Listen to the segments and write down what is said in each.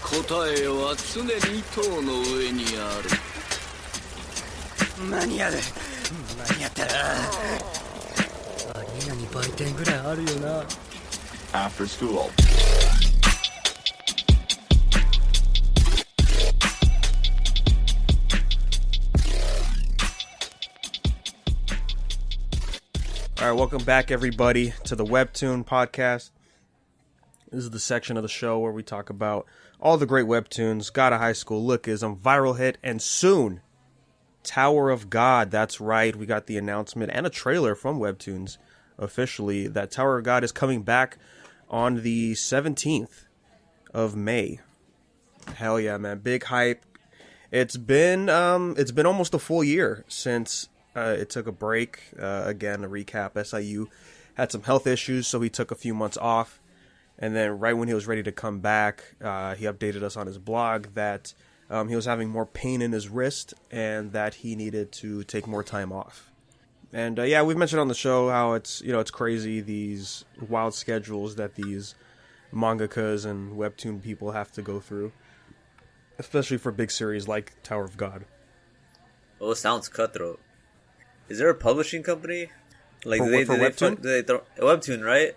答えは常に塔の上にある。間に合ったアリーナに売店ぐらいあるよな。 After school. All right, welcome back, everybody, to the Webtoon podcast. This is the section of the show where we talk about all the great webtoons, got a high school, lookism, viral hit, and soon, Tower of God. That's right, we got the announcement and a trailer from Webtoons officially that Tower of God is coming back on the 17th of May. Hell yeah, man, big hype. It's been almost a full year since it took a break. Again, a recap, SIU had some health issues, so he took a few months off. And then right when he was ready to come back, he updated us on his blog that he was having more pain in his wrist and that he needed to take more time off. And yeah, we've mentioned on the show how it's crazy, these wild schedules that these mangakas and webtoon people have to go through, especially for big series like Tower of God. Well, it sounds cutthroat. Is there a publishing company? Like for Webtoon? Webtoon, right?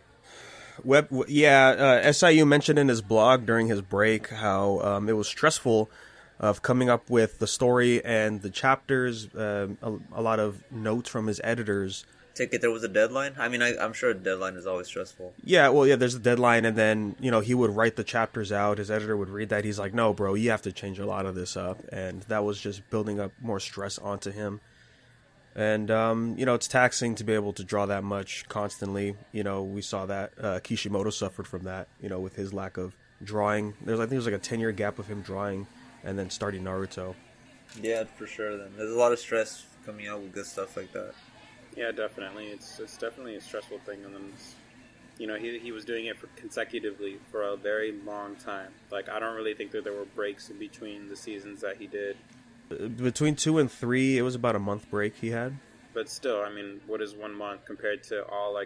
SIU mentioned in his blog during his break how it was stressful of coming up with the story and the chapters, a lot of notes from his editors. Take it there was a deadline? I mean, I'm sure a deadline is always stressful. Yeah, well, yeah, there's a deadline, and then, he would write the chapters out, his editor would read that, he's like, no, bro, you have to change a lot of this up, and that was just building up more stress onto him. And, it's taxing to be able to draw that much constantly. We saw that Kishimoto suffered from that, with his lack of drawing. I think there's like a 10-year gap of him drawing and then starting Naruto. Yeah, for sure. Then there's a lot of stress coming out with good stuff like that. Yeah, definitely. It's definitely a stressful thing. And then, he was doing it consecutively for a very long time. Like, I don't really think that there were breaks in between the seasons that he did. Between 2 and 3, it was about a month break he had. But still, I mean, what is 1 month compared to all all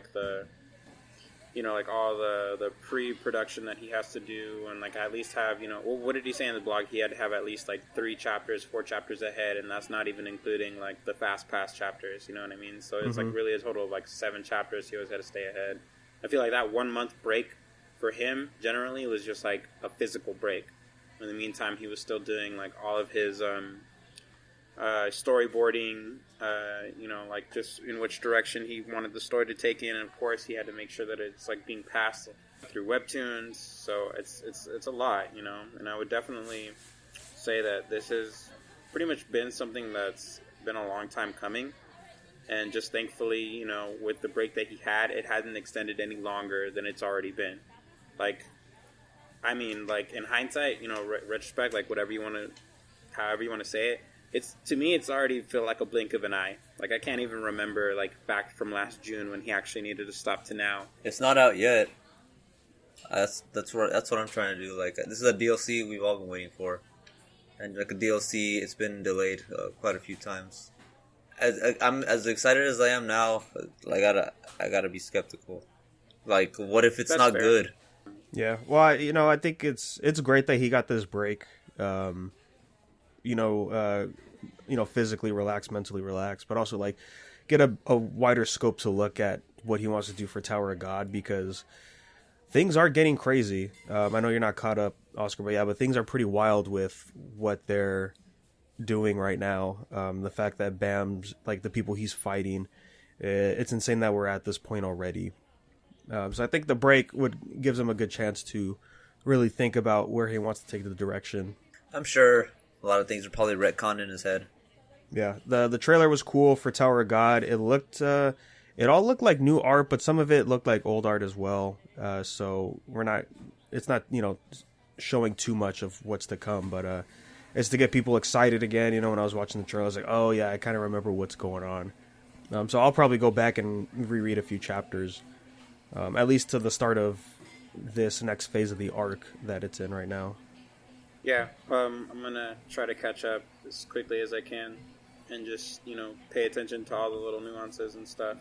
the pre-production that he has to do, and at least have, what did he say in the blog? He had to have at least 4 chapters ahead, and that's not even including the fast pass chapters. You know what I mean? So it's really a total of 7 chapters. He always had to stay ahead. I feel like that 1 month break for him generally was just a physical break. In the meantime, he was still doing all of his storyboarding, just in which direction he wanted the story to take in, and of course he had to make sure that it's being passed through webtoons. So it's a lot, and I would definitely say that this has pretty much been something that's been a long time coming, and just thankfully, with the break that he had, it hadn't extended any longer than it's already been. In hindsight, retrospect, however you want to say it, it's already feel like a blink of an eye. I can't even remember, back from last June when he actually needed to stop to now. It's not out yet. That's what I'm trying to do. This is a DLC we've all been waiting for. And a DLC, it's been delayed quite a few times. I'm as excited as I am now, I gotta be skeptical. What if it's not good? Yeah, well, I think it's great that he got this break. Physically relaxed, mentally relaxed, but also get a wider scope to look at what he wants to do for Tower of God, because things are getting crazy. I know you're not caught up, Oscar, but things are pretty wild with what they're doing right now. The fact that Bam's, the people he's fighting, it's insane that we're at this point already. So I think the break gives him a good chance to really think about where he wants to take the direction. I'm sure a lot of things are probably retconned in his head. Yeah, the trailer was cool for Tower of God. It all looked like new art, but some of it looked like old art as well. So it's not showing too much of what's to come, but it's to get people excited again. When I was watching the trailer, I was like, oh yeah, I kind of remember what's going on. So I'll probably go back and reread a few chapters, at least to the start of this next phase of the arc that it's in right now. Yeah, I'm gonna try to catch up as quickly as I can, and just pay attention to all the little nuances and stuff,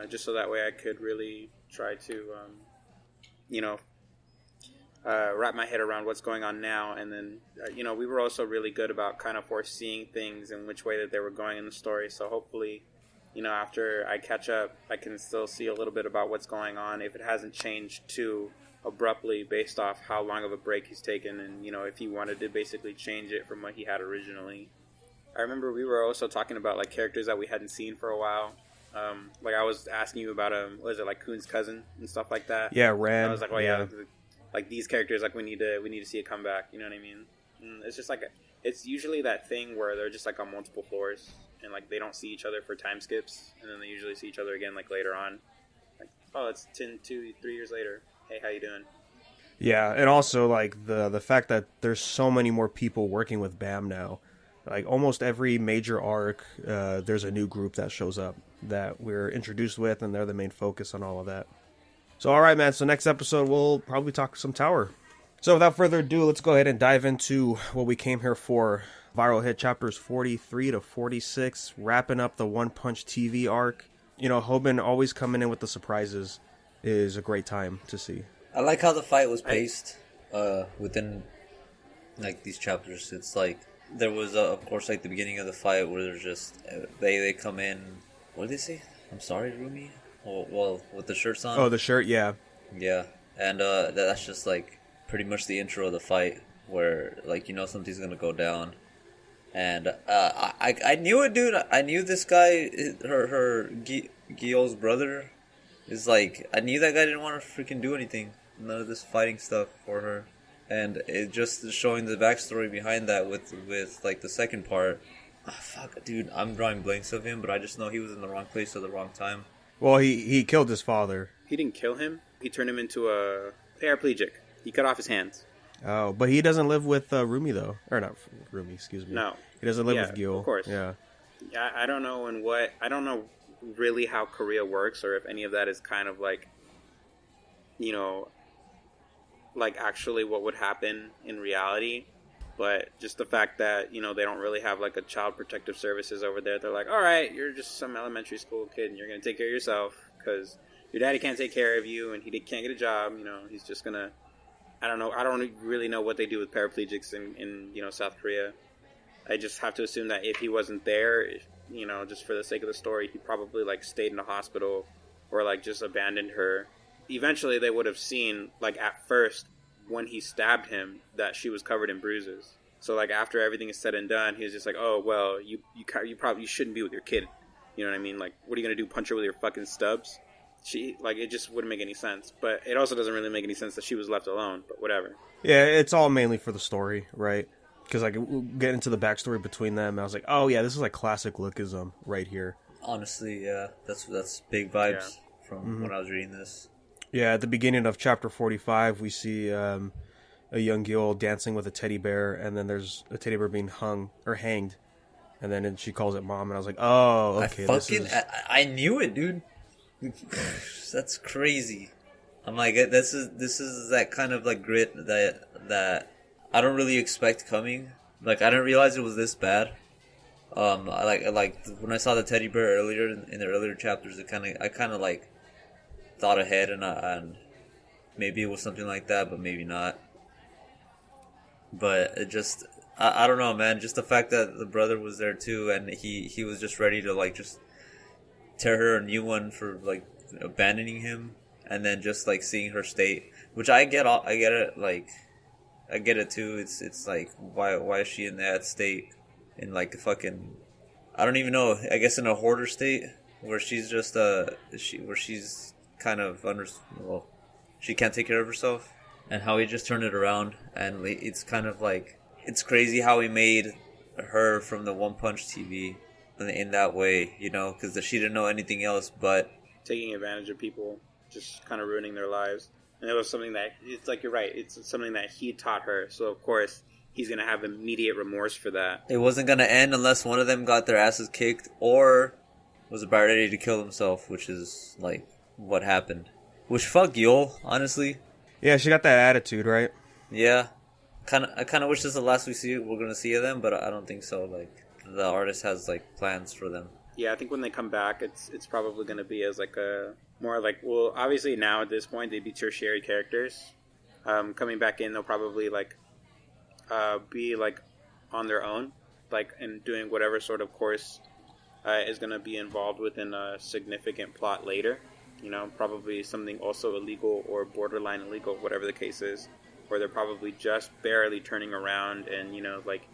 just so that way I could really try to wrap my head around what's going on now. And then, we were also really good about kind of foreseeing things and which way that they were going in the story. So hopefully, after I catch up, I can still see a little bit about what's going on if it hasn't changed too abruptly based off how long of a break he's taken, and if he wanted to basically change it from what he had originally. I remember we were also talking about like characters that we hadn't seen for a while. Like I was asking you about like Coon's cousin and stuff like that. Yeah, Ran. And I was like, like these characters, like we need to see a comeback. You know what I mean? And it's just like it's usually that thing where they're just like on multiple floors and like they don't see each other for time skips, and then they usually see each other again like later on. Like, oh, it's 3 years later. Hey, how you doing? Yeah, and also like the fact that there's so many more people working with Bam now. Like almost every major arc, there's a new group that shows up that we're introduced with, and they're the main focus on all of that. So all right, man. So next episode we'll probably talk some Tower. So without further ado, let's go ahead and dive into what we came here for. Viral Hit chapters 43 to 46, wrapping up the One Punch TV arc. Hoban always coming in with the surprises is a great time to see. I like how the fight was paced within like these chapters. It's like there was of course like the beginning of the fight where there's just they come in. What did they say? I'm sorry, Rumi. Well, with the shirts on. Oh, the shirt, yeah. Yeah, and that's just like pretty much the intro of the fight where like something's gonna go down. And I knew it, dude. I knew this guy, her Gyo's brother, is like, I knew that guy didn't want to freaking do anything. None of this fighting stuff for her. And it just showing the backstory behind that with like the second part. Oh, fuck, dude, I'm drawing blanks of him, but I just know he was in the wrong place at the wrong time. Well, he killed his father. He didn't kill him. He turned him into a paraplegic. He cut off his hands. Oh, but he doesn't live with Rumi, though. Or not Rumi, excuse me. No. He doesn't live with Gil. Of course. Yeah. Yeah, I don't know I don't know really how Korea works, or if any of that is kind of like, like actually what would happen in reality. But just the fact that, they don't really have like a child protective services over there. They're like, all right, you're just some elementary school kid and you're going to take care of yourself because your daddy can't take care of you and he can't get a job. He's just going to, I don't know. I don't really know what they do with paraplegics in South Korea. I just have to assume that if he wasn't there, just for the sake of the story, he probably like stayed in a hospital or like just abandoned her. Eventually they would have seen, like at first when he stabbed him, that she was covered in bruises. So like after everything is said and done, he was just like, oh well, you probably shouldn't be with your kid. You know what I mean? Like, what are you gonna do? Punch her with your fucking stubs? It just wouldn't make any sense. But it also doesn't really make any sense that she was left alone. But whatever. Yeah, it's all mainly for the story, right? Because like we'll get into the backstory between them. I was like, oh yeah, this is like classic Lookism right here. Honestly, yeah, that's big vibes from when I was reading this. Yeah, at the beginning of chapter 45, we see a young girl dancing with a teddy bear, and then there's a teddy bear being hung or hanged, and then she calls it mom, and I was like, oh, okay. I knew it, dude. That's crazy. I'm like, this is that kind of like grit that I don't really expect coming. Like, I didn't realize it was this bad. I like when I saw the teddy bear earlier in the earlier chapters, I kind of like thought ahead and maybe it was something like that, but maybe not. But it just, I don't know, man. Just the fact that the brother was there too, and he was just ready to like just tear her a new one for like abandoning him, and then just like seeing her state, which I get it, like I get it too. It's like why is she in that state, in like a fucking, I don't even know. I guess in a hoarder state where she's just she's kind of she can't take care of herself, and how he just turned it around, and it's kind of like, it's crazy how he made her from the One Punch TV in that way, because she didn't know anything else but taking advantage of people, just kind of ruining their lives. And it was something that, it's like, you're right, it's something that he taught her, so of course he's going to have immediate remorse for that. It wasn't going to end unless one of them got their asses kicked or was about ready to kill himself, which is like what happened. Which, fuck Yul, honestly. Yeah, she got that attitude, right? Yeah. I kind of wish this is the last we're going to see of them, but I don't think so. Like, the artist has like plans for them. Yeah, I think when they come back, it's probably going to be as like a more like, well, obviously now at this point they'd be tertiary characters. Coming back in, they'll probably like be like on their own, like and doing whatever sort of course is going to be involved within a significant plot later. You know, probably something also illegal or borderline illegal, whatever the case is, where they're probably just barely turning around, and you know, like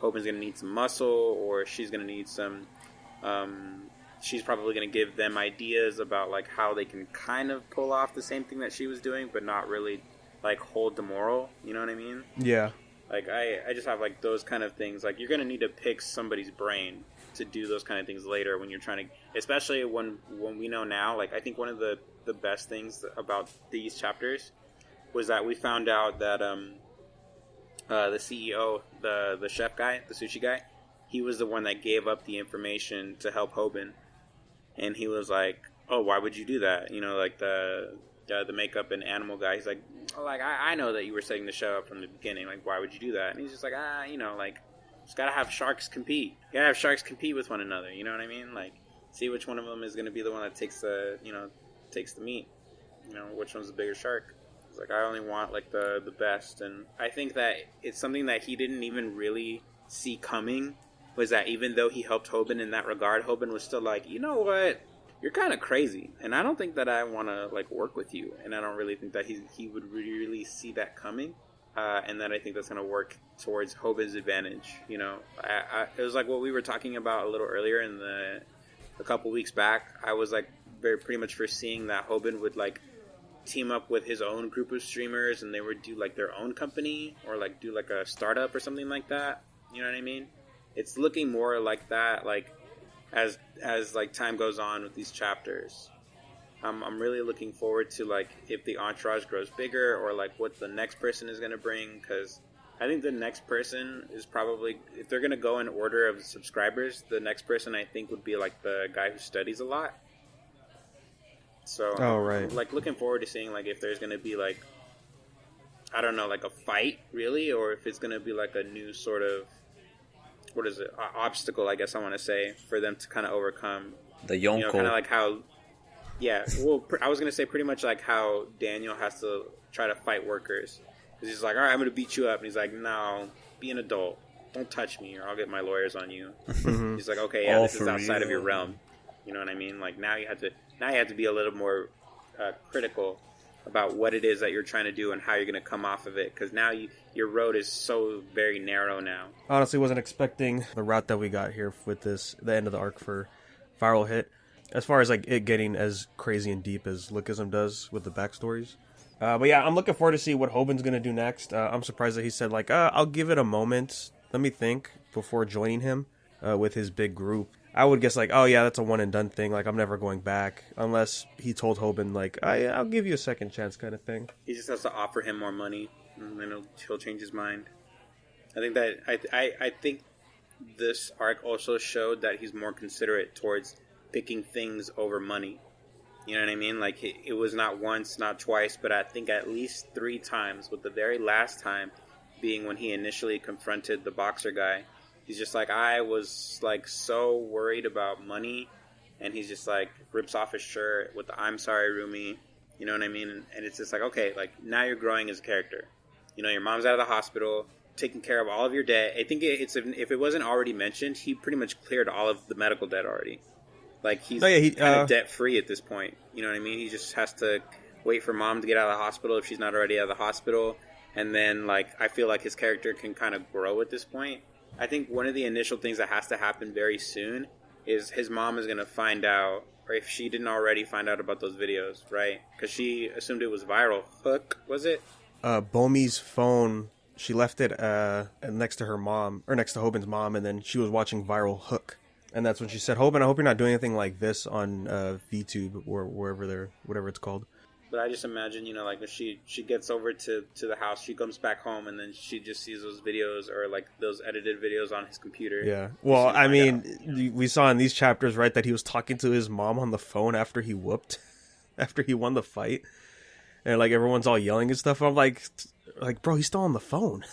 Hoban's going to need some muscle, or she's going to need some. She's probably going to give them ideas about like how they can kind of pull off the same thing that she was doing, but not really like hold the moral. You know what I mean? Yeah. Like I just have like those kind of things. Like you're going to need to pick somebody's brain to do those kind of things later when you're trying to, especially when we know now. Like I think one of the best things about these chapters was that we found out that the CEO, the chef guy, the sushi guy, he was the one that gave up the information to help Hoban. And he was like, "Oh, why would you do that?" You know, like the makeup and animal guy. He's like, "Oh, like I know that you were setting the show up from the beginning. Like, why would you do that?" And he's just like, you know, like just gotta have sharks compete. You gotta have sharks compete with one another. You know what I mean? Like, see which one of them is gonna be the one that takes the meat. You know, which one's the bigger shark. He's like, I only want like the best. And I think that it's something that he didn't even really see coming. Was that even though he helped Hoban in that regard, Hoban was still like, you know what, you're kind of crazy, and I don't think that I want to like work with you, and I don't really think that he would really see that coming, and that I think that's going to work towards Hoban's advantage. You know, it was like what we were talking about a little earlier in a couple weeks back. I was like pretty much foreseeing that Hoban would like team up with his own group of streamers, and they would do like their own company or like do like a startup or something like that. You know what I mean? It's looking more like that, like as like time goes on with these chapters. I'm really looking forward to like if the entourage grows bigger, or like what the next person is going to bring, because I think the next person is probably, if they're going to go in order of subscribers, the next person I think would be like the guy who studies a lot. So right. Like looking forward to seeing like if there's going to be like, I don't know, like a fight really, or if it's going to be like a new sort of, what is it, obstacle, I guess I want to say, for them to kind of overcome. The Yonko. You know, kind of like how, yeah, well, I was going to say pretty much like how Daniel has to try to fight workers. Because he's like, all right, I'm going to beat you up. And he's like, no, be an adult. Don't touch me or I'll get my lawyers on you. He's like, okay, yeah, this is outside of your realm. You know what I mean? Like now you have to be a little more critical about what it is that you're trying to do and how you're going to come off of it, because now your road is so very narrow now. Honestly, wasn't expecting the route that we got here with the end of the arc for Viral Hit, as far as like it getting as crazy and deep as Lookism does with the backstories. But yeah, I'm looking forward to see what Hoban's going to do next. I'm surprised that he said like, I'll give it a moment, let me think, before joining him with his big group. I would guess like, oh yeah, that's a one and done thing. Like I'm never going back, unless he told Hoban like, I'll give you a second chance, kind of thing. He just has to offer him more money, and then he'll change his mind. I think that I think this arc also showed that he's more considerate towards picking things over money. You know what I mean? Like it was not once, not twice, but I think at least 3 times. With the very last time being when he initially confronted the boxer guy. He's just like, I was like so worried about money, and he's just like rips off his shirt with the "I'm sorry, Rumi," you know what I mean? And it's just like, okay, like now you're growing as a character. You know, your mom's out of the hospital, taking care of all of your debt. I think if it wasn't already mentioned, he pretty much cleared all of the medical debt already. Like he's kind of debt free at this point. You know what I mean? He just has to wait for mom to get out of the hospital if she's not already out of the hospital, and then like I feel like his character can kind of grow at this point. I think one of the initial things that has to happen very soon is his mom is going to find out, or if she didn't already find out about those videos, right? Because she assumed it was viral. Hook, was it? Bomi's phone, she left it next to her mom, or next to Hoban's mom, and then she was watching Viral Hook. And that's when she said, Hoban, I hope you're not doing anything like this on VTube or whatever it's called. But I just imagine, you know, like if she gets over to the house, she comes back home, and then she just sees those videos or like those edited videos on his computer. Yeah. Well, I mean, we saw in these chapters, right, that he was talking to his mom on the phone after he won the fight. And like everyone's all yelling and stuff. I'm like, bro, he's still on the phone.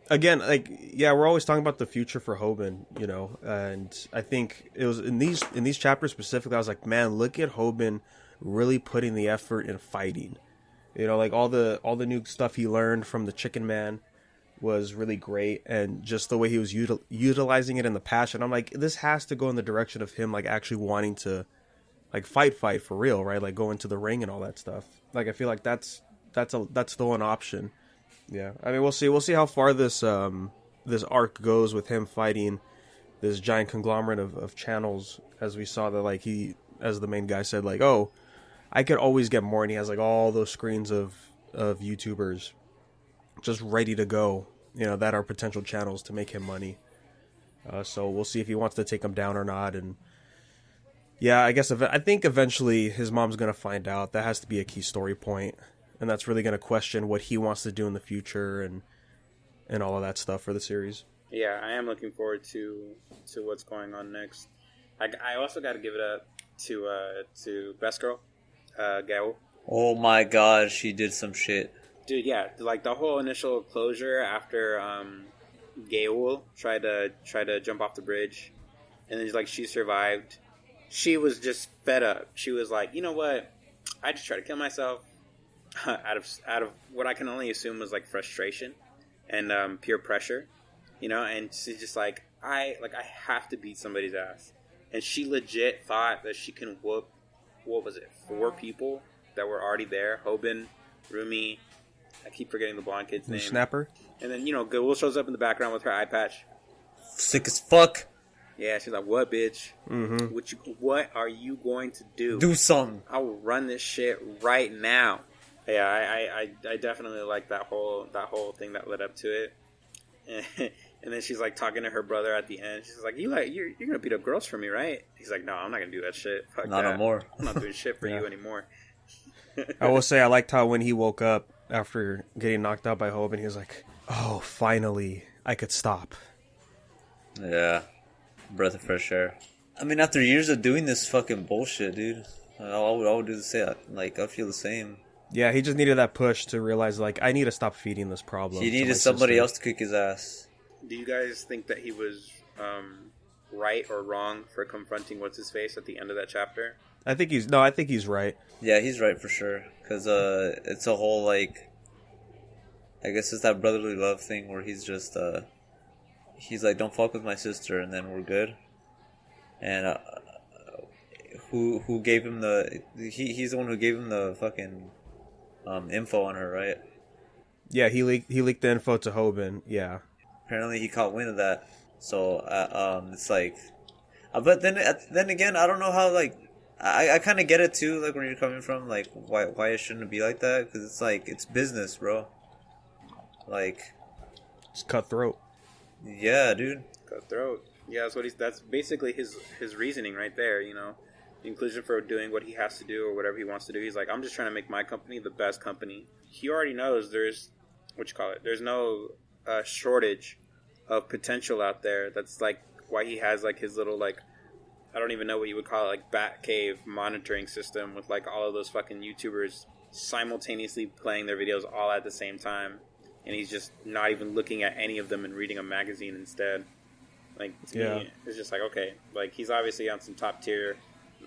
Again, like, yeah, we're always talking about the future for Hoban, you know, and I think it was in these chapters specifically, I was like, man, look at Hoban really putting the effort in fighting. You know, like all the new stuff he learned from the Chicken Man was really great, and just the way he was utilizing it in the passion. I'm like, this has to go in the direction of him like actually wanting to like fight for real, right? Like go into the ring and all that stuff. Like I feel like that's the one option. Yeah, I mean, we'll see how far this arc goes with him fighting this giant conglomerate of channels, as we saw that, like, he, as the main guy said, like, oh, I could always get more, and he has like all those screens of YouTubers just ready to go, you know, that are potential channels to make him money. So we'll see if he wants to take them down or not. And yeah, I think eventually his mom's gonna find out. That has to be a key story point, and that's really gonna question what he wants to do in the future and all of that stuff for the series. Yeah, I am looking forward to what's going on next. I also got to give it up to Best Girl, Gao. Oh my god, she did some shit. Dude, yeah, like the whole initial closure after Gaul tried to jump off the bridge, and then like she survived. She was just fed up. She was like, you know what? I just tried to kill myself out of what I can only assume was like frustration and peer pressure, you know. And she's just like, I have to beat somebody's ass, and she legit thought that she can whoop, what was it, 4 people that were already there: Hoban, Rumi. I keep forgetting the blonde kid's name. Snapper. And then, you know, Gaul shows up in the background with her eye patch. Sick as fuck. Yeah, she's like, what, bitch? Mm-hmm. What are you going to do? Do something. I will run this shit right now. Yeah, I definitely like that whole thing that led up to it. And then she's like talking to her brother at the end. She's like, you're gonna beat up girls for me, right? He's like, no, I'm not gonna do that shit. Fuck Not that. no more. I'm not doing shit for you anymore. I will say I liked how when he woke up after getting knocked out by Hoban, he was like, oh, finally, I could stop. Yeah. Breath of fresh air. I mean, after years of doing this fucking bullshit, dude, I would do the same. Like, I feel the same. Yeah, he just needed that push to realize, like, I need to stop feeding this problem. He needed somebody else to kick his ass. Do you guys think that he was right or wrong for confronting what's-his-face at the end of that chapter? I think he's right. Yeah, he's right for sure. Because it's a whole, like, I guess it's that brotherly love thing where he's just, he's like, don't fuck with my sister, and then we're good. And who gave him he's the one who gave him the fucking info on her, right? Yeah, he leaked the info to Hoban. Yeah. Apparently he caught wind of that. So it's like, but then again, I don't know how, like, I kind of get it too, like, where you're coming from, like, why it shouldn't be like that, because it's like, it's business, bro. Like, it's cutthroat. Yeah, dude. Cutthroat. Yeah, that's basically his reasoning right there, you know. The inclusion for doing what he has to do or whatever he wants to do. He's like, I'm just trying to make my company the best company. He already knows there's no shortage of potential out there. That's like why he has like his little, like, I don't even know what you would call it, like Batcave monitoring system with like all of those fucking YouTubers simultaneously playing their videos all at the same time. And he's just not even looking at any of them and reading a magazine instead. Like, to me, it's just like, okay, like, he's obviously on some top tier,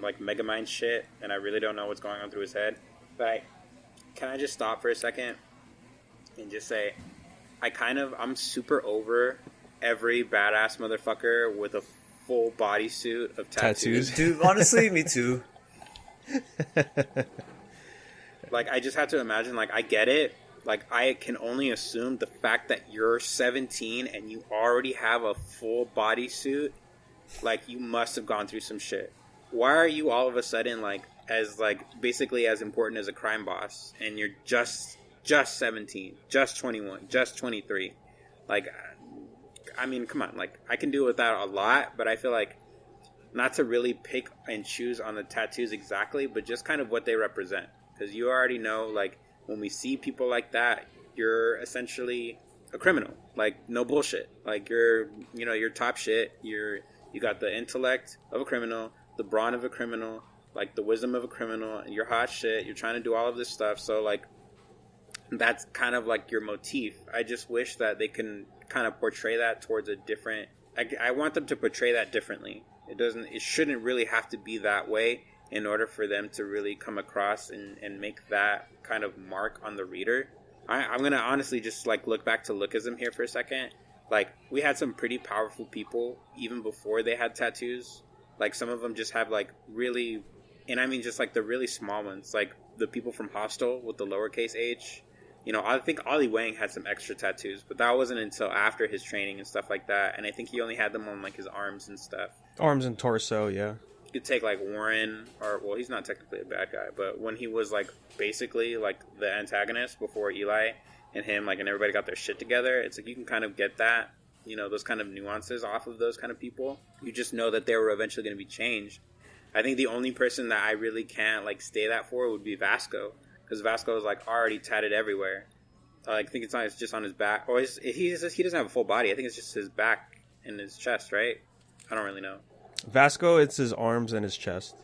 like, Megamind shit, and I really don't know what's going on through his head. But can I just stop for a second and just say, I'm super over every badass motherfucker with a full bodysuit of tattoos. Dude, honestly, me too. Like, I just have to imagine, like, I get it. Like, I can only assume the fact that you're 17 and you already have a full bodysuit, like, you must have gone through some shit. Why are you all of a sudden, like, basically as important as a crime boss, and you're just 17, just 21, just 23? Like, I mean, come on. Like, I can do without a lot, but I feel like not to really pick and choose on the tattoos exactly, but just kind of what they represent. Because you already know, like, when we see people like that, you're essentially a criminal. Like, no bullshit. Like, you're top shit. You got the intellect of a criminal, the brawn of a criminal, like the wisdom of a criminal, and you're hot shit. You're trying to do all of this stuff. So, like, that's kind of like your motif. I just wish that they can kind of portray that towards a different... I want them to portray that differently. It shouldn't really have to be that way. in order for them to really come across and make that kind of mark on the reader. I'm gonna honestly just like look back to lookism here for a second. Like, we had some pretty powerful people even before they had tattoos. Like, some of them just have like really, and I mean just like the really small ones, like the people from Hostel with the lowercase h. You know, I think Ollie Wang had some extra tattoos, but that wasn't until after his training and stuff like that. And I think he only had them on like his arms and stuff. Arms and torso, yeah. You could take like Warren, or well, he's not technically a bad guy, but when he was like basically like the antagonist before Eli and him, like, and everybody got their shit together, it's like you can kind of get that, you know, those kind of nuances off of those kind of people. You just know that they were eventually going to be changed. I think the only person that I really can't like stay that for would be Vasco, because Vasco is like already tatted everywhere. I think it's just on his back, or he doesn't have a full body. I think it's just his back and his chest, right? I don't really know. Vasco, it's his arms and his chest.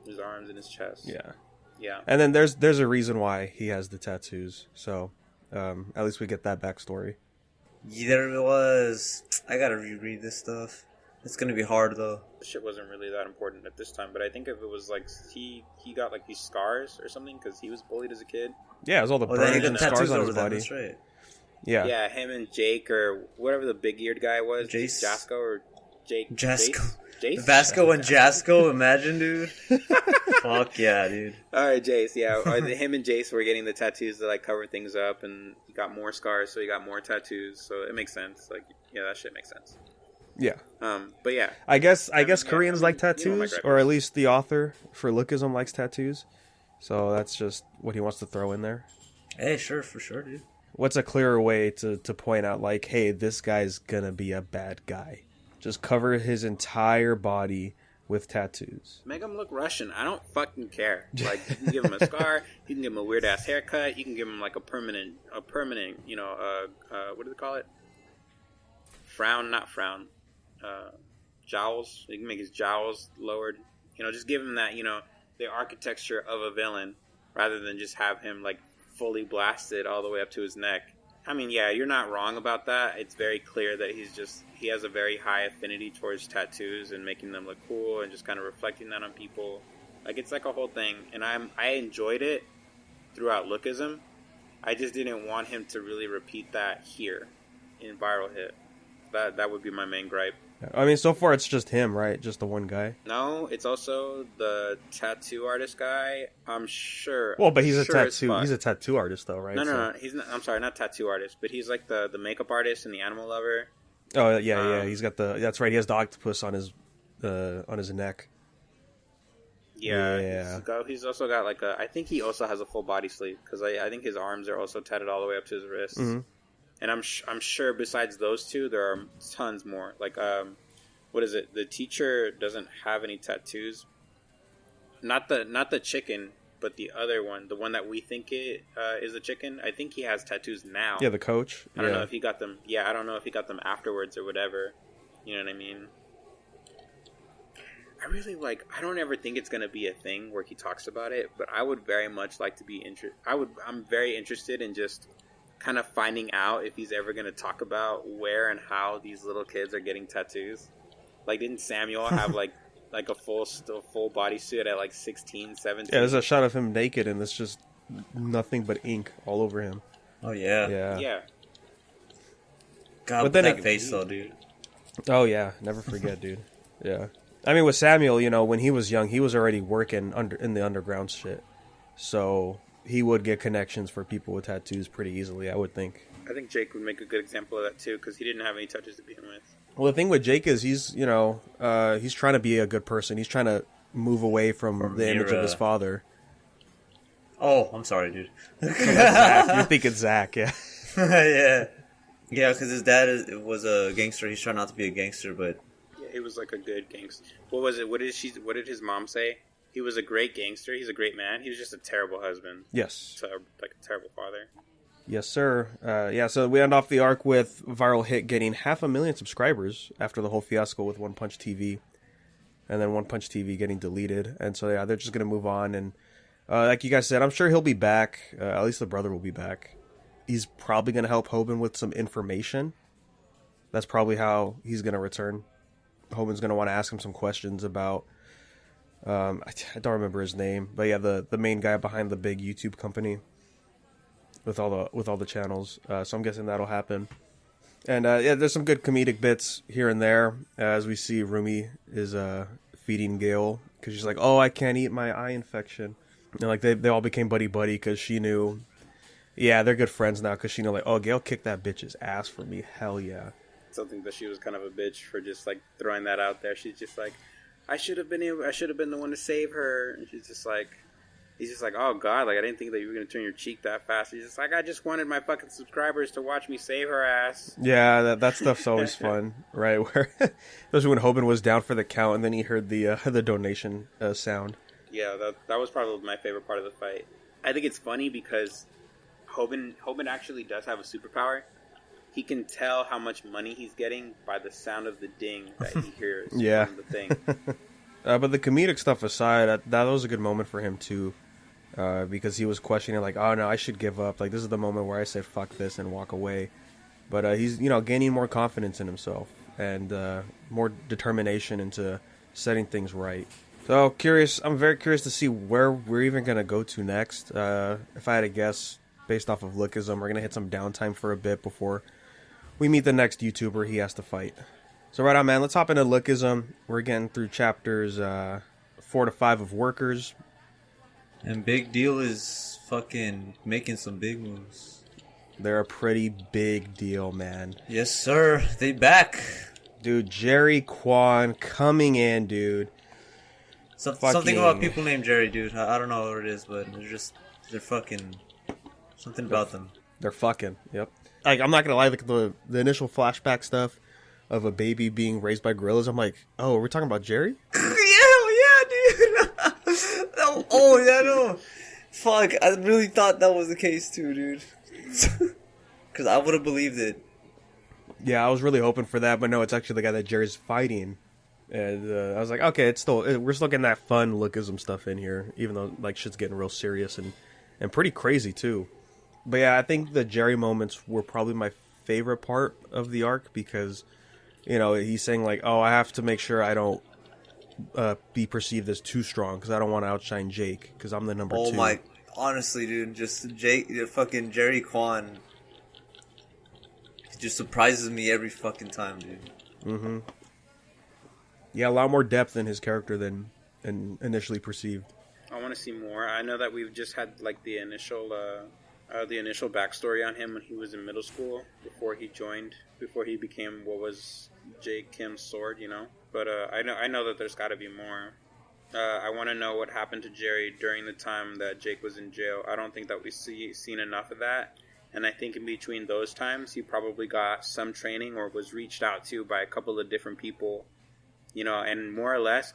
His arms and his chest. Yeah. Yeah. And then there's a reason why he has the tattoos. So at least we get that backstory. Yeah, there was. I gotta reread this stuff. It's gonna be hard though. The shit wasn't really that important at this time, but I think if it was like he got like these scars or something because he was bullied as a kid. Yeah, it was all the burns and scars on his body. That's right. Yeah. Yeah, him and Jake or whatever the big-eared guy was. Jace. Jasco or Jake. Jasco. Jace? Vasco and Jasco, imagine, dude. Fuck yeah, dude. Alright, Jace, yeah. Him and Jace were getting the tattoos to like cover things up, and he got more scars, so he got more tattoos, so it makes sense. Like, yeah, that shit makes sense. Yeah. But yeah. I guess Koreans like tattoos, or at least the author for Lookism likes tattoos. So that's just what he wants to throw in there. Hey, sure, for sure, dude. What's a clearer way to point out, like, hey, this guy's gonna be a bad guy? Just cover his entire body with tattoos. Make him look Russian. I don't fucking care. Like, you can give him a scar, you can give him a weird ass haircut, you can give him like a permanent, you know, what do they call it? Not frown. Jowls. You can make his jowls lowered. You know, just give him that, you know, the architecture of a villain, rather than just have him like fully blasted all the way up to his neck. I mean, yeah, you're not wrong about that. It's very clear that he has a very high affinity towards tattoos and making them look cool and just kind of reflecting that on people. Like, it's like a whole thing, and I enjoyed it throughout Lookism. I just didn't want him to really repeat that here in Viral Hit. That would be my main gripe. I mean, so far it's just him, right? Just the one guy. No, it's also the tattoo artist guy. I'm sure. Well, but he's a tattoo artist, though, right? No. He's not. I'm sorry, not tattoo artist, but he's like the makeup artist and the animal lover. Oh yeah. He's got That's right. He has the octopus on his neck. Yeah. He's also got like I think he also has a full body sleeve because I think his arms are also tatted all the way up to his wrists. Mm-hmm. And I'm sure besides those two, there are tons more. Like, what is it? The teacher doesn't have any tattoos. Not the chicken, but the other one, the one that we think is the chicken. I think he has tattoos now. Yeah, the coach. I don't know if he got them. Yeah, I don't know if he got them afterwards or whatever. You know what I mean? I really like. I don't ever think it's gonna be a thing where he talks about it, but I would very much like to be interested. I'm very interested in just kind of finding out if he's ever going to talk about where and how these little kids are getting tattoos. Like, didn't Samuel have like a full bodysuit at like 16, 17? Yeah, there's a shot of him naked and it's just nothing but ink all over him. Oh yeah. God, but then that face though, dude. Oh yeah, never forget, dude. Yeah. I mean, with Samuel, you know, when he was young, he was already working in the underground shit. So he would get connections for people with tattoos pretty easily, I would think. I think Jake would make a good example of that too, because he didn't have any tattoos to begin with. Well, the thing with Jake is he's trying to be a good person. He's trying to move away from the image of his father. Oh, I'm sorry, dude. Zach. You're thinking Zach, yeah. Yeah, because his dad was a gangster. He's trying not to be a gangster, but yeah, he was like a good gangster. What was it? What did his mom say? He was a great gangster. He's a great man. He was just a terrible husband. Yes. Like a terrible father. Yes, sir. So we end off the arc with Viral Hit getting 500,000 subscribers after the whole fiasco with One Punch TV. And then One Punch TV getting deleted. And so, yeah, they're just going to move on. And like you guys said, I'm sure he'll be back. At least the brother will be back. He's probably going to help Hoban with some information. That's probably how he's going to return. Hoban's going to want to ask him some questions about I don't remember his name, but yeah, the main guy behind the big YouTube company with all the channels. So I'm guessing that'll happen. And yeah, there's some good comedic bits here and there as we see Rumi is feeding Gale because she's like, "Oh, I can't eat my eye infection." And like they all became buddy because she knew, yeah, they're good friends now because she knew like, oh, Gale kicked that bitch's ass for me. Hell yeah. Something that she was kind of a bitch for just like throwing that out there. She's just like, I should have been the one to save her. And he's just like, oh god, like I didn't think that you were gonna turn your cheek that fast. He's just like, I just wanted my fucking subscribers to watch me save her ass. Yeah, that stuff's always fun, right? Where especially when Hoban was down for the count and then he heard the donation sound. Yeah, that was probably my favorite part of the fight. I think it's funny because Hoban actually does have a superpower. He can tell how much money he's getting by the sound of the ding that he hears yeah. from the thing. But the comedic stuff aside, that was a good moment for him too, because he was questioning like, oh no, I should give up. Like this is the moment where I say fuck this and walk away. But he's gaining more confidence in himself and more determination into setting things right. So I'm very curious to see where we're even gonna go to next. If I had to guess, based off of Lookism, we're gonna hit some downtime for a bit before we meet the next YouTuber he has to fight. So right on, man, let's hop into Lookism. We're getting through chapters 4 to 5 of Workers. And Big Deal is fucking making some big moves. They're a pretty big deal, man. Yes, sir. They back. Dude, Gerry, Kwon coming in, dude. Something about people named Gerry, dude. I don't know what it is, but they're fucking... Something about them. They're fucking, yep. Like, I'm not gonna lie, the initial flashback stuff of a baby being raised by gorillas, I'm like, oh, are we talking about Gerry? Yeah, dude. Oh, yeah, no. Fuck, I really thought that was the case, too, dude. Because I would have believed it. Yeah, I was really hoping for that, but no, it's actually the guy that Jerry's fighting. And I was like, okay, we're still getting that fun Lookism stuff in here, even though like shit's getting real serious and pretty crazy, too. But yeah, I think the Gerry moments were probably my favorite part of the arc because, he's saying like, oh, I have to make sure I don't be perceived as too strong because I don't want to outshine Jake because I'm the number 2. Oh my, honestly, dude, just fucking Gerry Kwon, he just surprises me every fucking time, dude. Mm-hmm. Yeah, a lot more depth in his character than initially perceived. I want to see more. I know that we've just had like the initial backstory on him when he was in middle school before he became what was Jake Kim's sword, But I know that there's got to be more. I want to know what happened to Gerry during the time that Jake was in jail. I don't think that we've seen enough of that. And I think in between those times, he probably got some training or was reached out to by a couple of different people, and more or less,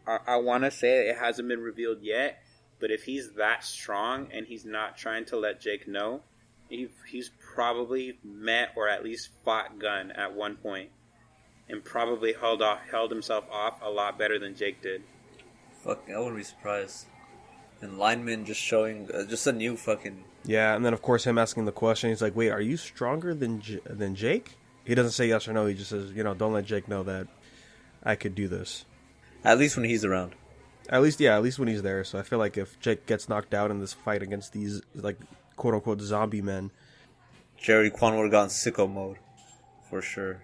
I want to say it hasn't been revealed yet, but if he's that strong and he's not trying to let Jake know, he's probably met or at least fought Gunn at one point and probably held himself off a lot better than Jake did. Fuck, I wouldn't be surprised. And Lineman just showing just a new fucking... Yeah, and then of course him asking the question, he's like, wait, are you stronger than Jake? He doesn't say yes or no, he just says, don't let Jake know that I could do this. At least when he's around. At least when he's there. So I feel like if Jake gets knocked out in this fight against these, like, quote-unquote zombie men... Gerry Kwon would have gone sicko mode. For sure.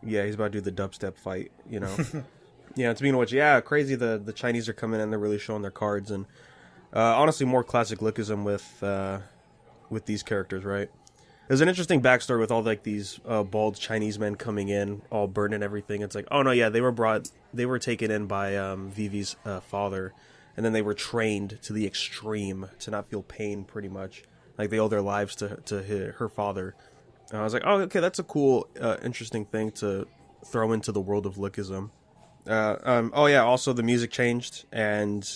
Yeah, he's about to do the dubstep fight, Yeah, speaking of which, yeah, crazy, the Chinese are coming in, they're really showing their cards, and honestly, more classic Lookism with these characters, right? There's an interesting backstory with all like these bald Chinese men coming in, all burning everything. It's like, oh no, yeah, they were taken in by Vivi's father, and then they were trained to the extreme to not feel pain, pretty much. Like they owe their lives to her father. And I was like, oh, okay, that's a cool, interesting thing to throw into the world of Lookism. Oh yeah, also the music changed, and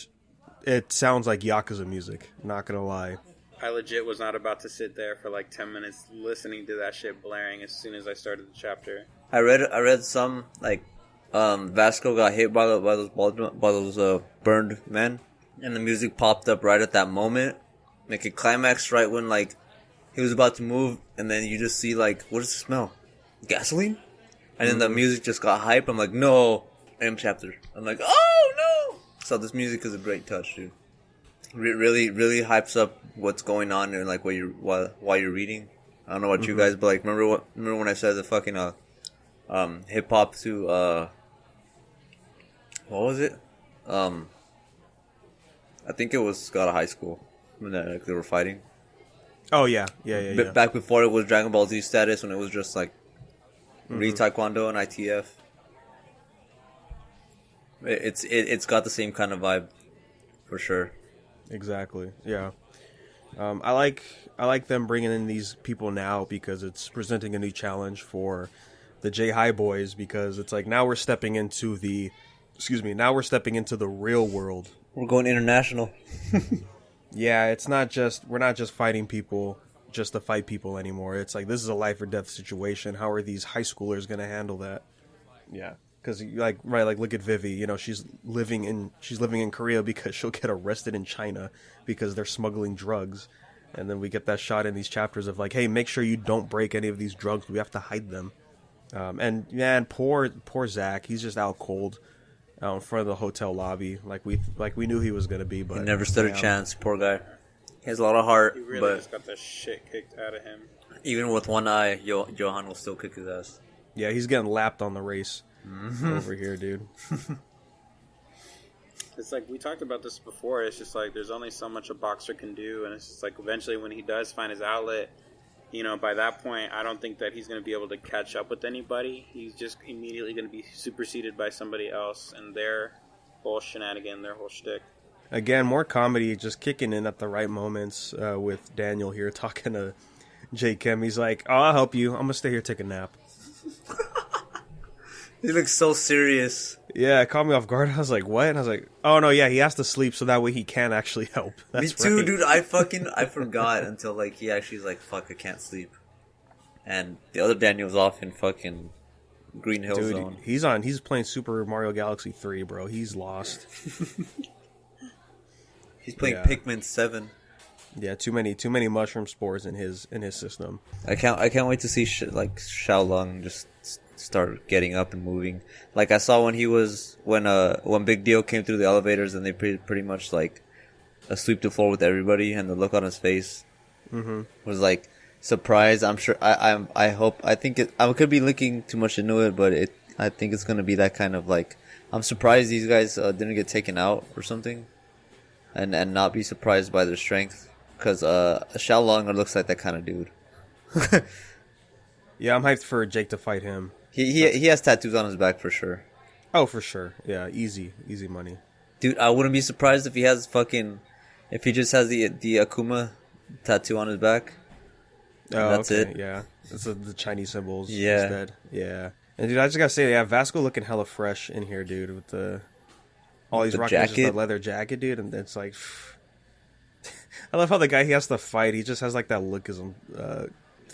it sounds like Yakuza music, not gonna lie. I legit was not about to sit there for like 10 minutes listening to that shit blaring as soon as I started the chapter. I read some like Vasco got hit by those burned men, and the music popped up right at that moment, make it climax right when like he was about to move, and then you just see like, what does it smell? Gasoline? And then the music just got hype. I'm like, no, M chapter. I'm like, oh So this music is a great touch, dude. Really, really hypes up what's going on and like while you're reading. I don't know about you guys, but like remember when I said the fucking hip hop to what was it? I think it was Scott High School when they were fighting. Oh yeah. Yeah. Back before it was Dragon Ball Z status, when it was just like Re Taekwondo and ITF. It's got the same kind of vibe, for sure. Exactly. Yeah. I like them bringing in these people now because it's presenting a new challenge for the J High boys, because it's like now we're stepping into the real world. We're going international. Yeah, we're not just fighting people just to fight people anymore. It's like this is a life or death situation. How are these high schoolers going to handle that? Yeah. Because like look at Vivi, you know, she's living in Korea because she'll get arrested in China because they're smuggling drugs, and then we get that shot in these chapters of like, hey, make sure you don't break any of these drugs. We have to hide them. And man, poor Zach, he's just out cold out in front of the hotel lobby, like we knew he was gonna be, but he never stood a chance. Poor guy. He has a lot of heart, He really but just got the shit kicked out of him. even with one eye, Johan will still kick his ass. yeah, he's getting lapped on the race over here, dude. It's like we talked about this before. It's just like there's only so much a boxer can do, and it's just like eventually when he does find his outlet, you know, by that point, I don't think that he's going to be able to catch up with anybody. He's just immediately going to be superseded by somebody else and their whole shenanigan, their whole shtick. Again, more comedy just kicking in at the right moments with Daniel here talking to J. Kim. He's like, "Oh, I'll help you. I'm gonna stay here take a nap." He looks so serious. Yeah, it caught me off guard. I was like, "What?" And I was like, "Oh no, yeah, he has to sleep so that way he can actually help." That's Me too, right. dude. I forgot until like he actually is like, "Fuck, I can't sleep." And the other Daniel's off in fucking Green Hill Dude, Zone. he's playing Super Mario Galaxy 3, bro. He's lost. He's playing Yeah. Pikmin 7. Yeah, too many mushroom spores in his system. I can't wait to see like Xiaolong just start getting up and moving. Like I saw when Big Deal came through the elevators and they pretty much like sweep the floor with everybody, and the look on his face was like surprise. I'm sure. I think I could be looking too much into it, but I think it's gonna be that kind of like, I'm surprised these guys didn't get taken out or something, and not be surprised by their strength, because Xiaolong looks like that kind of dude. Yeah, I'm hyped for Jake to fight him. He has tattoos on his back for sure. Oh, for sure. Yeah, easy money. Dude, I wouldn't be surprised if he just has the Akuma tattoo on his back. Oh, That's okay. it. Yeah, it's the Chinese symbols Yeah. instead. Yeah, and dude, I just gotta say, yeah, Vasco looking hella fresh in here, dude, with all he's The rocking is just jacket? the leather jacket, dude, and it's like, I love how the guy he has to fight, he just has like that lookism.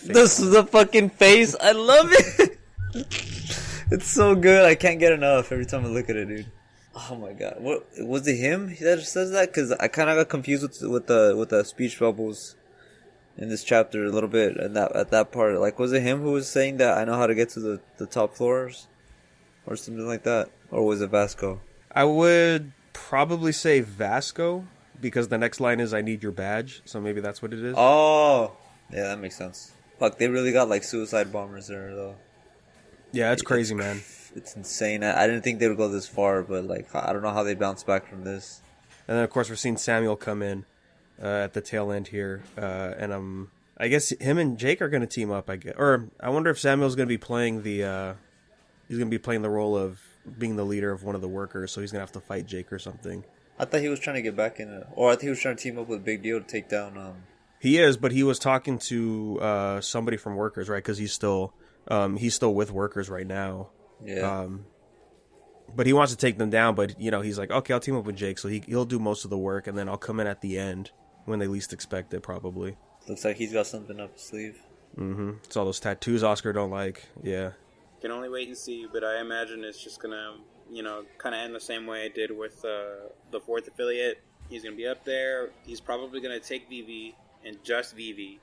This is the fucking face. I love it. It's so good. I can't get enough every time I look at it, dude. Oh my god, what was it? Him that says that? Because I kind of got confused with the speech bubbles in this chapter a little bit, and at that part, like, was it him who was saying that I know how to get to the top floors, or something like that, or was it Vasco? I would probably say Vasco, because the next line is "I need your badge," so maybe that's what it is. Oh, yeah, that makes sense. Fuck, they really got like suicide bombers there though. Yeah, it's crazy, man. It's insane. I didn't think they would go this far, but like I don't know how they bounce back from this. And then of course we're seeing Samuel come in at the tail end here, and I guess him and Jake are going to team up. Or I wonder if Samuel's going to be playing he's going to be playing the role of being the leader of one of the workers, so he's going to have to fight Jake or something. I thought he was trying to get back in it, or I think he was trying to team up with Big Deal to take down. He is, but he was talking to somebody from workers, right? Because he's still with workers right now. Yeah. But he wants to take them down. But you know, he's like, okay, I'll team up with Jake, so he'll do most of the work, and then I'll come in at the end when they least expect it, probably. Looks like he's got something up his sleeve. Mm-hmm. It's all those tattoos Oscar don't like. Yeah. Can only wait and see, but I imagine it's just gonna, kind of end the same way it did with the fourth affiliate. He's gonna be up there. He's probably gonna take Vivi and just Vivi,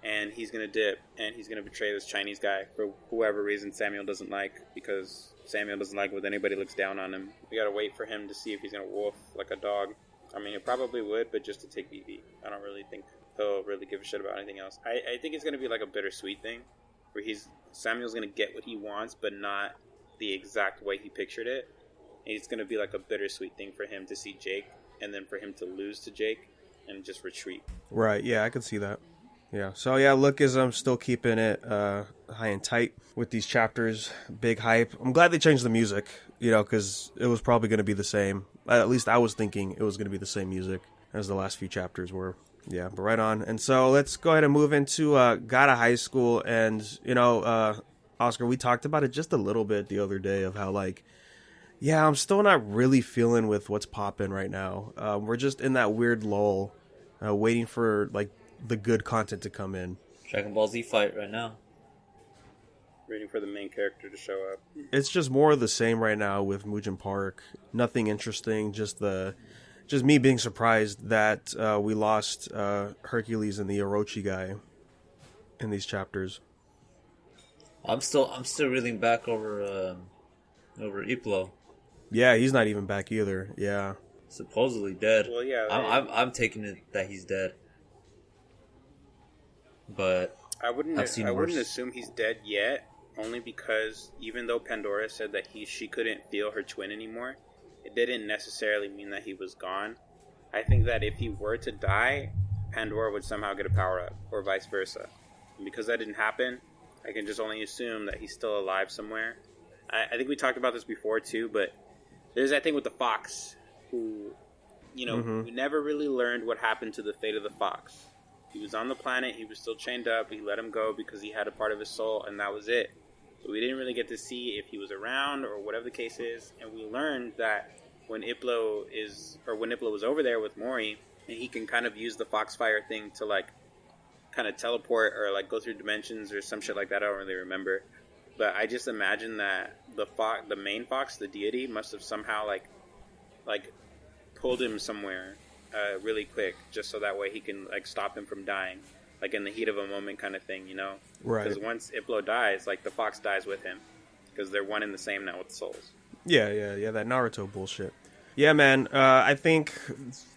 and he's gonna dip, and he's gonna betray this Chinese guy for whoever reason Samuel doesn't like, because Samuel doesn't like when anybody looks down on him. We gotta wait for him to see if he's gonna wolf like a dog. I mean, he probably would, but just to take BB. I don't really think he'll really give a shit about anything else. I think it's gonna be like a bittersweet thing, where Samuel's gonna get what he wants, but not the exact way he pictured it. And it's gonna be like a bittersweet thing for him to see Jake, and then for him to lose to Jake and just retreat. Right, yeah, I can see that. Yeah, so yeah, look, as I'm still keeping it high and tight with these chapters. Big hype. I'm glad they changed the music, because it was probably going to be the same. At least I was thinking it was going to be the same music as the last few chapters were. Yeah, but right on. And so let's go ahead and move into Gotta High School. And, Oscar, we talked about it just a little bit the other day of how, I'm still not really feeling with what's popping right now. We're just in that weird lull, waiting for, the good content to come in. Dragon Ball Z fight right now. Waiting for the main character to show up. It's just more of the same right now with Mujin Park. Nothing interesting. Just me being surprised that we lost Hercules and the Orochi guy in these chapters. I'm still reeling back over Iplo. Yeah, he's not even back either. Yeah, supposedly dead. Well, yeah, I'm taking it that he's dead. But I wouldn't worse. assume he's dead yet, only because even though Pandora said that she couldn't feel her twin anymore, it didn't necessarily mean that he was gone. I think that if he were to die, Pandora would somehow get a power up, or vice versa. And because that didn't happen, I can just only assume that he's still alive somewhere. I think we talked about this before too, but there's that thing with the fox, who, we never really learned what happened to the fate of the fox. He was on the planet, he was still chained up, he let him go because he had a part of his soul, and that was it. So we didn't really get to see if he was around or whatever the case is, and we learned that when Iplo was over there with Mori, and he can kind of use the Foxfire thing to kind of teleport or go through dimensions or some shit like that. I don't really remember, but I just imagine that the main fox, the deity, must have somehow pulled him somewhere really quick, just so that way he can stop him from dying, in the heat of a moment kind of thing, Right. Because once Iplo dies, the fox dies with him, because they're one and the same now with souls. Yeah, that Naruto bullshit. Yeah, man. I think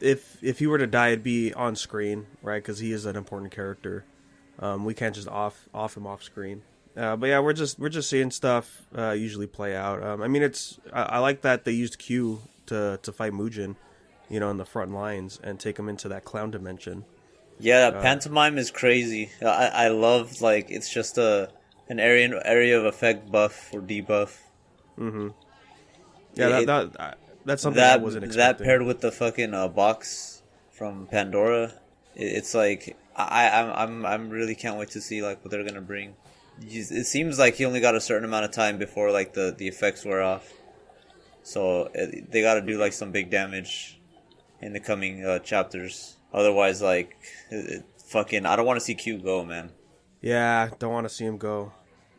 if he were to die, it'd be on screen, right? Because he is an important character. We can't just off him off screen. But yeah, we're just seeing stuff usually play out. I like that they used Q to fight Mujin, in the front lines and take him into that clown dimension. Yeah, pantomime is crazy. I love it's just an area of effect buff or debuff. Mm-hmm. Yeah, that's something I wasn't expecting. That paired with the fucking box from Pandora, it's I'm really can't wait to see what they're gonna bring. It seems like he only got a certain amount of time before the effects wear off, so they got to do some big damage in the coming chapters. Otherwise, fucking, I don't want to see Q go, man. Yeah, don't want to see him go.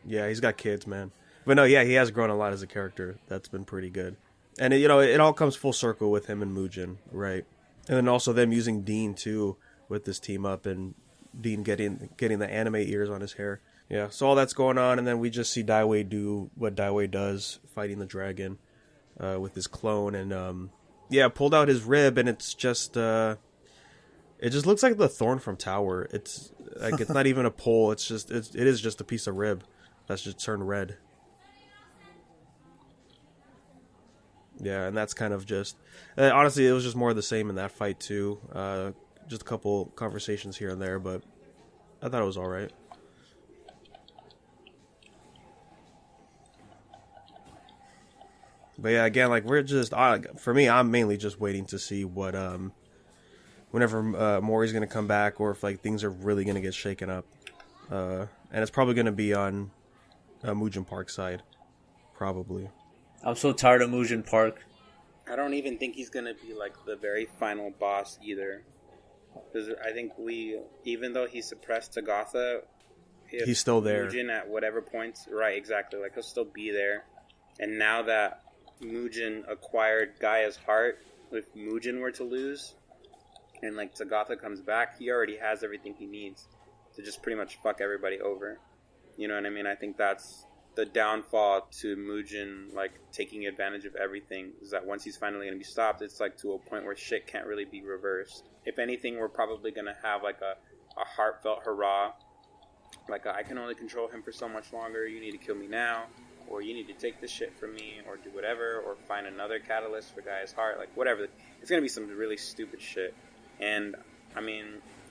Yeah, he's got kids, man. But no, yeah, he has grown a lot as a character. That's been pretty good. And, it all comes full circle with him and Mujin, right? And then also them using Dean, too, with this team up, and Dean getting the anime ears on his hair. Yeah, so all that's going on, and then we just see Daiwei do what Daiwei does, fighting the dragon with his clone, and, pulled out his rib, and it's just... it just looks like the thorn from Tower. It's it's not even a pole. It is just a piece of rib that's just turned red. Yeah, and that's kind of just... honestly, it was just more of the same in that fight, too. Just a couple conversations here and there, but I thought it was alright. But yeah, again, we're just... for me, I'm mainly just waiting to see what... whenever Mori's going to come back, or if things are really going to get shaken up. And it's probably going to be on Mujin Park side. Probably. I'm so tired of Mujin Park. I don't even think he's going to be the very final boss either. Because I think even though he suppressed Tagatha, he's still there. Mujin at whatever points, right, exactly. He'll still be there. And now that Mujin acquired Gaia's heart, if Mujin were to lose, and Tagatha comes back, he already has everything he needs. to just pretty much fuck everybody over. You know what I mean? I think that's the downfall to Mugen, like, taking advantage of everything, is that once he's finally going to be stopped, it's, like, to a point where shit can't really be reversed. If anything, we're probably going to have, like, a heartfelt hurrah. Like, I can only control him for so much longer, you need to kill me now, or you need to take this shit from me, or do whatever, or find another catalyst for Guy's heart, like, whatever. It's going to be some really stupid shit. And, I mean,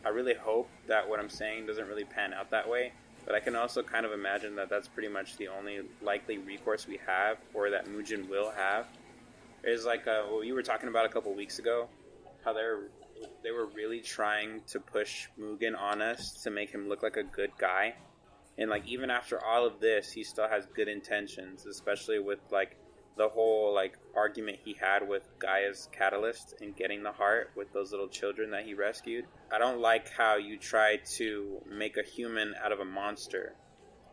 I really hope that what I'm saying doesn't really pan out that way. But I can also kind of imagine that that's pretty much the only likely recourse we have, or that Mugen will have. Is like what you were talking about a couple weeks ago, how they were really trying to push Mugen on us to make him look like a good guy. And like even after all of this, he still has good intentions, especially with like the whole like argument he had with Gaia's catalyst and getting the heart with those little children that he rescued. I don't like how you try to make a human out of a monster.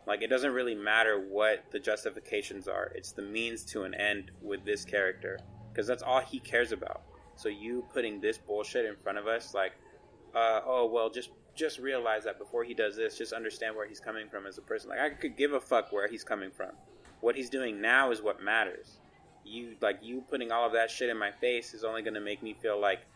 Like, it doesn't really matter what the justifications are. It's the means to an end with this character, because that's all he cares about. So you putting this bullshit in front of us, like, oh well, just realize that before he does this, just understand where he's coming from as a person. Like, I could give a fuck where he's coming from. What he's doing now is what matters. You putting all of that shit in my face is only going to make me feel like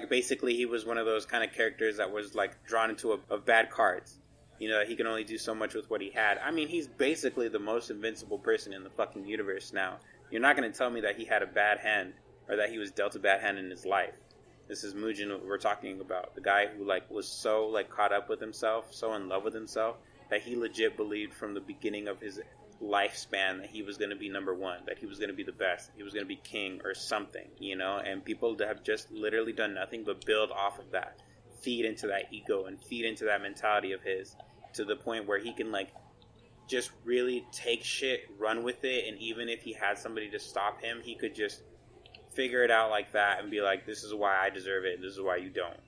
basically he was one of those kind of characters that was like drawn into a bad cards. You know, he can only do so much with what he had. I mean, he's basically the most invincible person in the fucking universe now. You're not going to tell me that he had a bad hand, or that he was dealt a bad hand in his life. This is Mugen we're talking about. The guy who like was so like caught up with himself, so in love with himself, that he legit believed from the beginning of his lifespan that he was going to be number one, that he was going to be the best, he was going to be king or something, you know. And people have just literally done nothing but build off of that, feed into that ego and feed into that mentality of his, to the point where he can like just really take shit, run with it, and even if he had somebody to stop him, he could just figure it out like that and be like, this is why I deserve it, this is why you don't.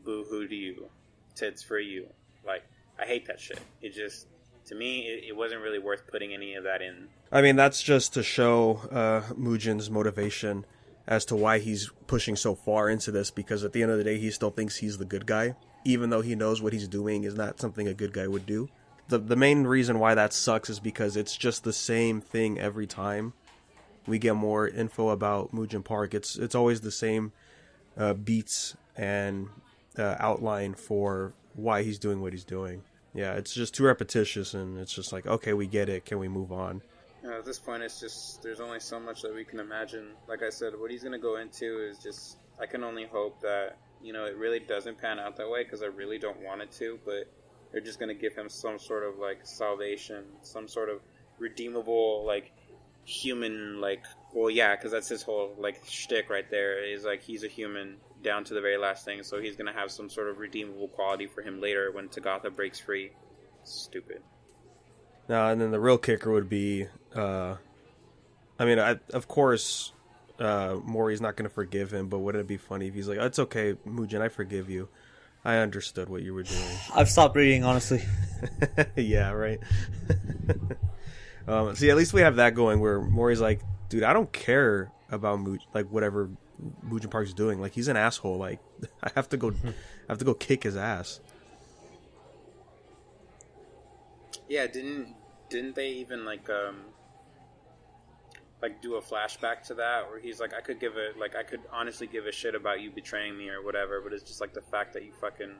Boo hoo to you, tits for you. Like, I hate that shit. It just, to me, it wasn't really worth putting any of that in. I mean, that's just to show Mugen's motivation as to why he's pushing so far into this, because at the end of the day, he still thinks he's the good guy, even though he knows what he's doing is not something a good guy would do. The main reason why that sucks is because it's just the same thing every time we get more info about Mugen Park. It's always the same beats and outline for why he's doing what he's doing. Yeah, it's just too repetitious, and it's just like, okay, we get it. Can we move on? At this point, it's just, there's only so much that we can imagine. Like I said, what he's going to go into is just, I can only hope that, you know, it really doesn't pan out that way, because I really don't want it to, but they're just going to give him some sort of, like, salvation, some sort of redeemable, like, human, like, well, yeah, because that's his whole, like, shtick right there, is, like, he's a human down to the very last thing, so he's going to have some sort of redeemable quality for him later when Tagatha breaks free. Stupid. And then the real kicker would be, of course, Mori's not going to forgive him, but wouldn't it be funny if he's like, it's okay, Mugen, I forgive you. I understood what you were doing. I've stopped reading, honestly. Yeah, right. See, at least we have that going, where Mori's like, dude, I don't care about whatever Mugen Park's doing. Like, he's an asshole. Like, I have to go kick his ass. Yeah, didn't they even like do a flashback to that, where he's like, I could honestly give a shit about you betraying me or whatever, but it's just like the fact that you fucking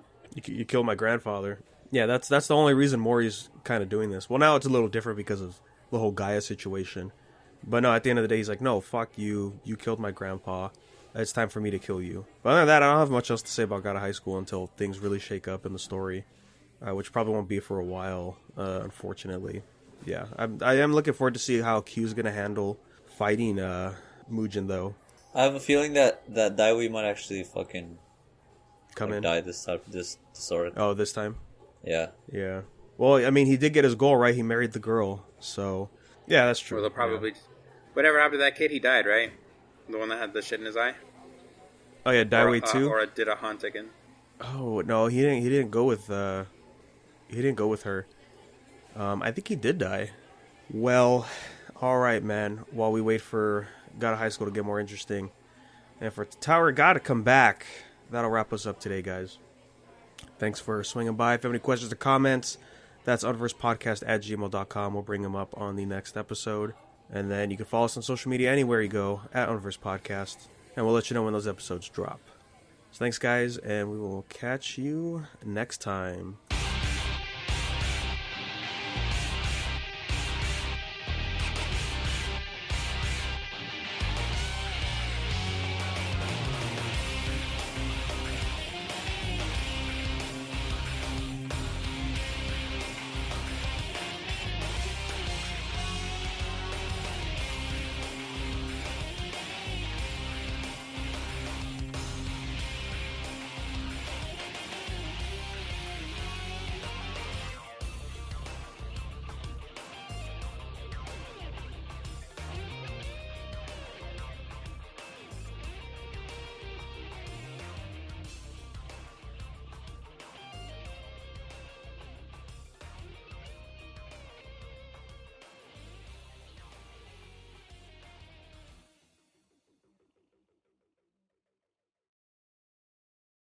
you killed my grandfather. Yeah, that's the only reason Mori's kind of doing this. Well, now it's a little different because of the whole Gaia situation. But no, at the end of the day, he's like, no, fuck you. You killed my grandpa. It's time for me to kill you. But other than that, I don't have much else to say about God of High School until things really shake up in the story, which probably won't be for a while, unfortunately. Yeah, I am looking forward to see how Q's going to handle fighting Mugen, though. I have a feeling that Daiwi might actually fucking come in. Die this sword. Oh, this time? Yeah. Yeah. Well, I mean, he did get his goal, right? He married the girl, so yeah, that's true. Well, they'll probably whatever happened to that kid, he died, right? The one that had the shit in his eye. Oh yeah, Daiwi too. Or did a haunt again? Oh no, he didn't go with her. I think he did die. Well, all right, man. While we wait for God of High School to get more interesting, and for Tower God to come back, that'll wrap us up today, guys. Thanks for swinging by. If you have any questions or comments, that's universepodcast@gmail.com. We'll bring them up on the next episode. And then you can follow us on social media anywhere you go at Universe Podcast. And we'll let you know when those episodes drop. So thanks, guys, and we will catch you next time.